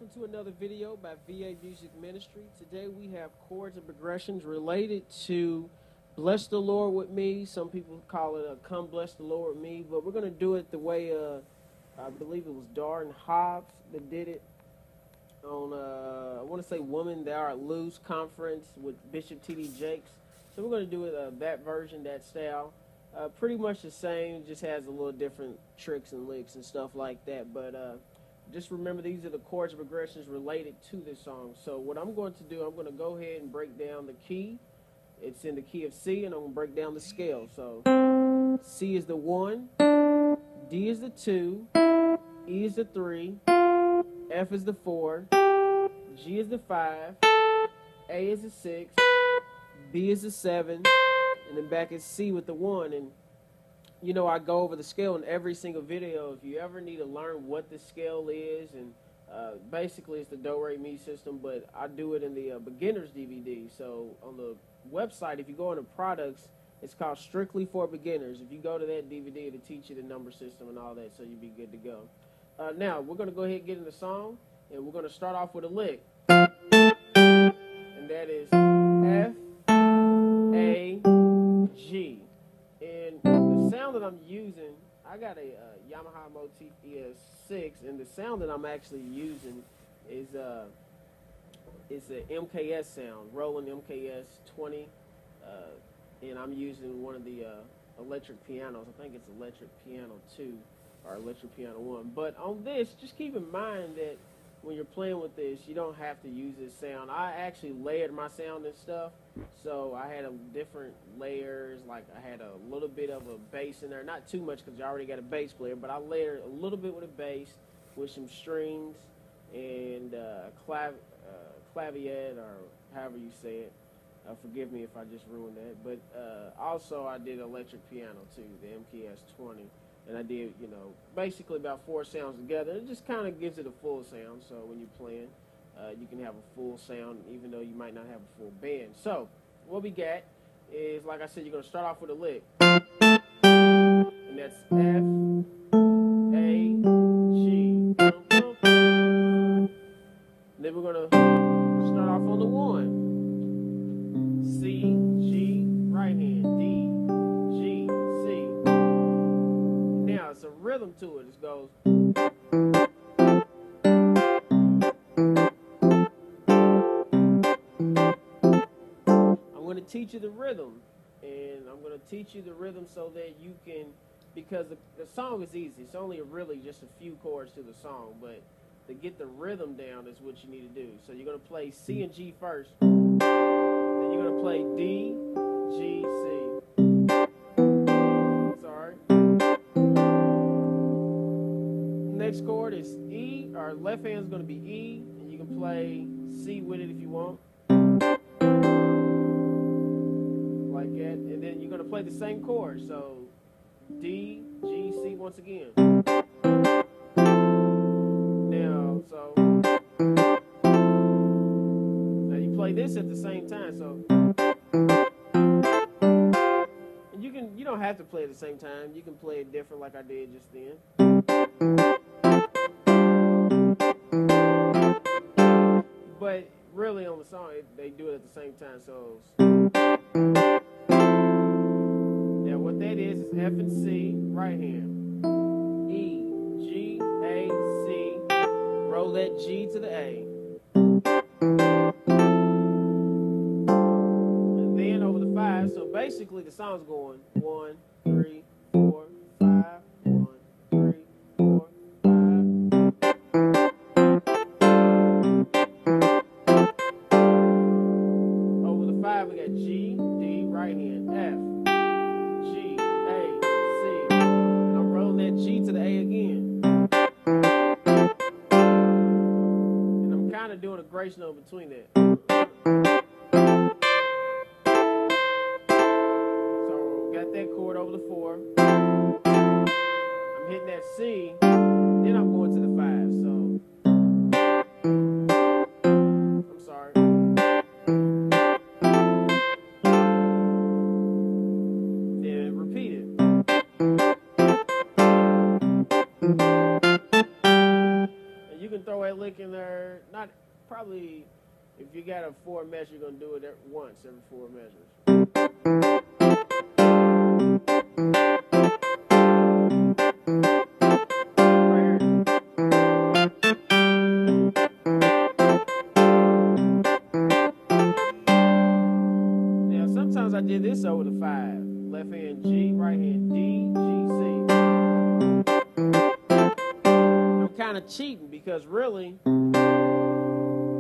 welcome to another video by VA Music Ministry. Today we have chords and progressions related to Bless the Lord With Me. Some people call it Come Bless the Lord With Me, but we're going to do it the way I believe it was Darren Hobbs that did it on, I want to say Women That Are Loose conference with Bishop T.D. Jakes. So we're going to do it that version, that style. Pretty much the same, just has a little different tricks and licks and stuff like that, but just remember these are the chords and progressions related to this song. So what I'm going to do, I'm going to go ahead and break down the key. It's in the key of C, and I'm going to break down the scale. So C is the 1, D is the 2, E is the 3, F is the 4, G is the 5, A is the 6, B is the 7, and then back is C with the 1. And you know, I go over the scale in every single video. If you ever need to learn what the scale is, and basically it's the do re mi system, but I do it in the beginners DVD. So on the website, if you go into products, it's called Strictly for Beginners. If you go to that DVD, it'll teach you the number system and all that, so you'll be good to go. Now we're going to go ahead and get in the song, and we're going to start off with a lick, and that is F, A, G. And the sound that I'm using, I got a Yamaha Motif ES6, and the sound that I'm actually using is it's an MKS sound, Roland MKS 20, and I'm using one of the electric pianos. I think it's electric piano 2 or electric piano 1. But on this, just keep in mind that when you're playing with this, you don't have to use this sound. I actually layered my sound and stuff, so I had different layers. Like I had a little bit of a bass in there, not too much because you already got a bass player, but I layered a little bit with a bass with some strings and clavier, or however you say it. Forgive me if I just ruined that. But also I did electric piano too, the MKS 20. And I did, you know, basically about 4 sounds together. It just kind of gives it a full sound. So when you're playing, you can have a full sound, even though you might not have a full band. So what we got is, like I said, you're going to start off with a lick. And that's F, A, G. And then we're going to start off on the 1. C, G, right hand, D, G, C. Now it's a rhythm to it. It goes. I'm going to teach you the rhythm, and I'm going to teach you the rhythm so that you can, because the song is easy. It's only really just a few chords to the song, but to get the rhythm down is what you need to do. So you're going to play C and G first, then you're going to play D, G, C. Next chord is E, or left hand is going to be E, and you can play C with it if you want, like that. And then you're going to play the same chord, so D, G, C once again. Now, so now you play this at the same time, so, and you don't have to play at the same time. You can play it different, like I did just then. But really on the song, they do it at the same time. So now what that is F and C, right hand. E, G, A, C. Roll that G to the A. And then over the 5. So basically the song's going 1, 3, 4, 5, 1, 3, 4, 5. Over the 5 we got G, D, right hand, F, G, A, C. And I'm rolling that G to the A again. And I'm kind of doing a grace note between that. So got that chord over the 4. I'm hitting that C, then I'm going to the 5. So I'm sorry. Then repeat it. And you can throw that lick lick in there. Not probably. If you got a 4 measure, you're gonna do it once every 4 measures. Now sometimes I did this over the 5. Left hand G, right hand D, G, C. I'm kind of cheating because really.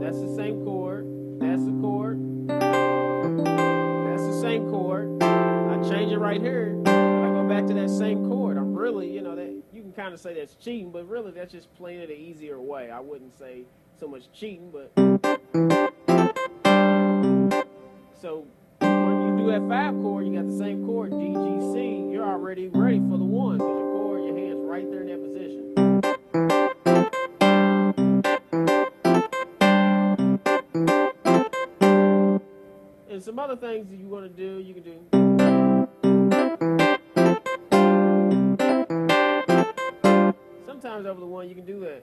That's the same chord. That's the chord. That's the same chord. I change it right here. I go back to that same chord. I'm really, that you can kind of say that's cheating, but really that's just playing it an easier way. I wouldn't say so much cheating, but so when you do that 5 chord, you got the same chord, D, G, C. You're already ready for the 1 because your chord, your hand's right there in that position. And some other things that you want to do, you can do. Sometimes over the 1 you can do that.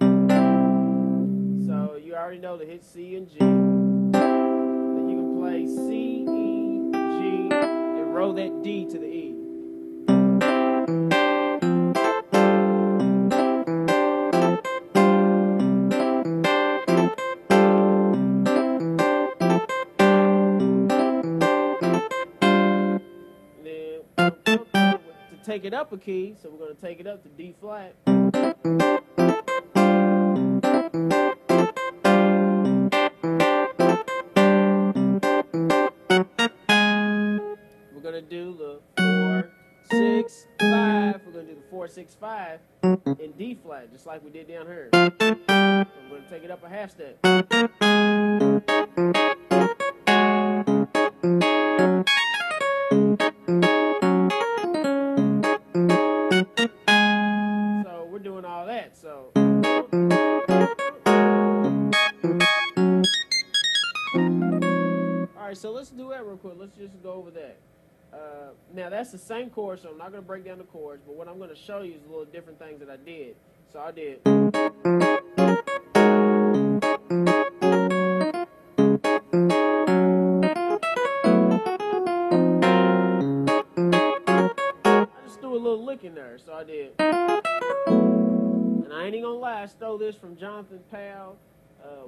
So you already know to hit C and G. Then you can play C, E, G, and roll that D to the E. Take it up a key, so we're going to take it up to D flat. We're going to do the 4, 6, 5. We're going to do the 4, 6, 5 in D flat, just like we did down here. So we're going to take it up a half step. Alright, so let's do that real quick. Let's just go over that. Now, that's the same chord, so I'm not going to break down the chords, but what I'm going to show you is a little different things that I did. So I did. I just threw a little lick in there, so I did. And I ain't even going to lie, I stole this from Jonathan Powell.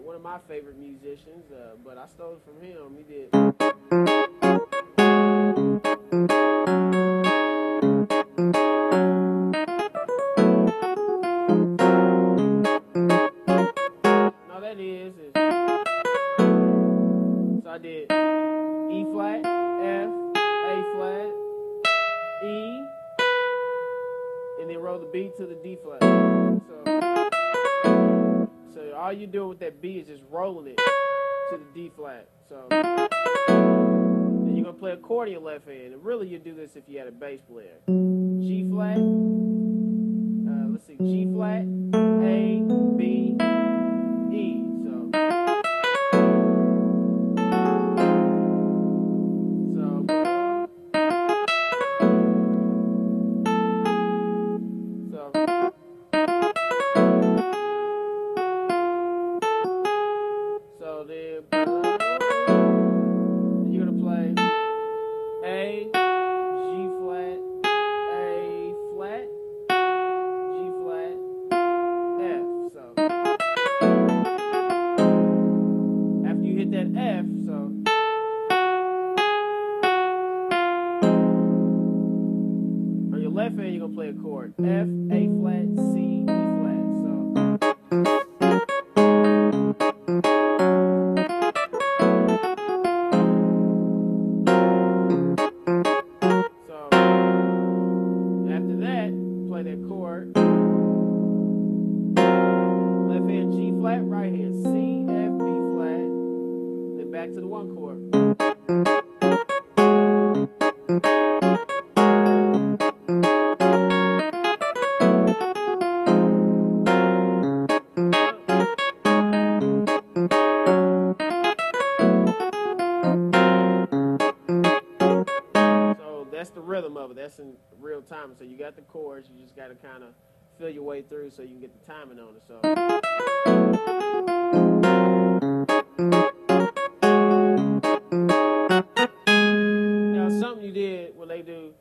One of my favorite musicians, but I stole it from him. He did. All that is so I did E flat, F, A flat, E, and then roll the B to the D flat. So all you do with that B is just rolling it to the D flat. So then you're gonna play accordion left hand, and really you do this if you had a bass player. G flat. Let's see, G flat, A, B, E. So then you're gonna play A, G flat, A flat, G flat, F. So after you hit that F, so on your left hand you're gonna play a chord F, A flat, C, E flat. So after that, play that chord. Left hand G flat, right hand C, F, B flat, then back to the 1 chord. That's the rhythm of it. That's in real time. So you got the chords. You just got to kind of feel your way through so you can get the timing on it. So. Now, something you did when they do.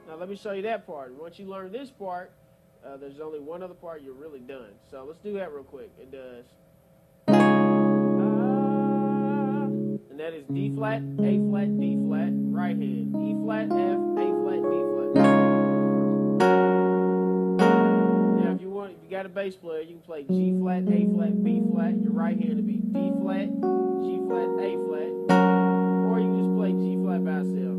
Now, let me show you that part. Once you learn this part, there's only one other part, you're really done. So let's do that real quick. It does. And that is D flat, A flat, D flat, right hand. E flat, F, A flat, D flat. Now if you got a bass player, you can play G flat, A flat, B flat. Your right hand to be D flat, G flat, A flat. Or you can just play G flat by itself.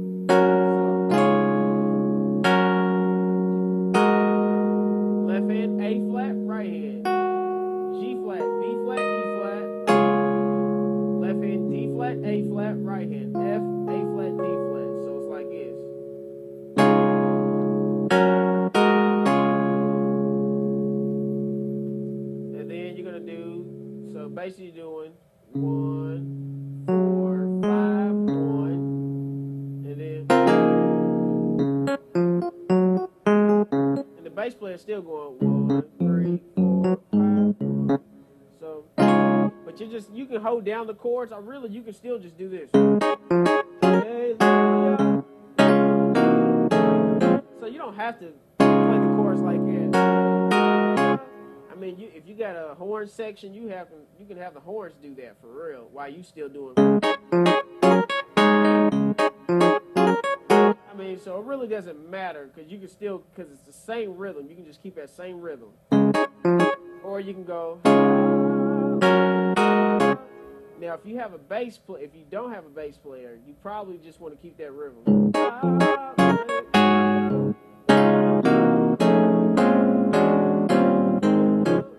Left hand, A flat, right hand. G flat, B flat, E flat. Left hand, D flat, A flat, right hand. F, A flat, D flat. So it's like this. And then you're going to do, so basically you're doing 1, 4, 5, 1. And then, the bass player is still going 1, 3, 4, 5. So, but you can hold down the chords. You can still just do this. So you don't have to play the chords like that. I mean, if you got a horn section, you can have the horns do that for real while you still doing. I mean, so it really doesn't matter because you can still, because it's the same rhythm. You can just keep that same rhythm, or you can go. Now, if you don't have a bass player, you probably just want to keep that rhythm.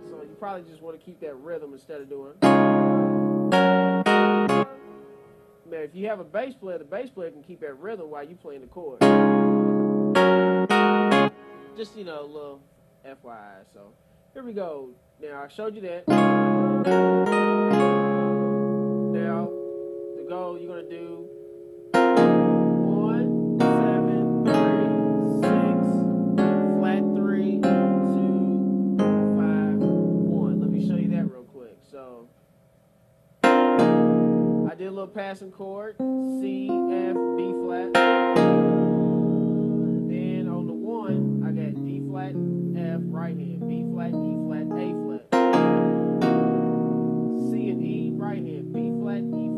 So you probably just want to keep that rhythm instead of doing. Now, if you have a bass player, the bass player can keep that rhythm while you playing the chord. Just, a little FYI. So, here we go. Now, I showed you that. Now, to go, you're going to do 1, 7, 3, 6, flat 3, 2, 5, 1. Let me show you that real quick. So, I did a little passing chord, C, F, B flat. Then on the 1, I got D flat, F, right hand, B flat, E flat, A flat. C and E, right hand, B flat, E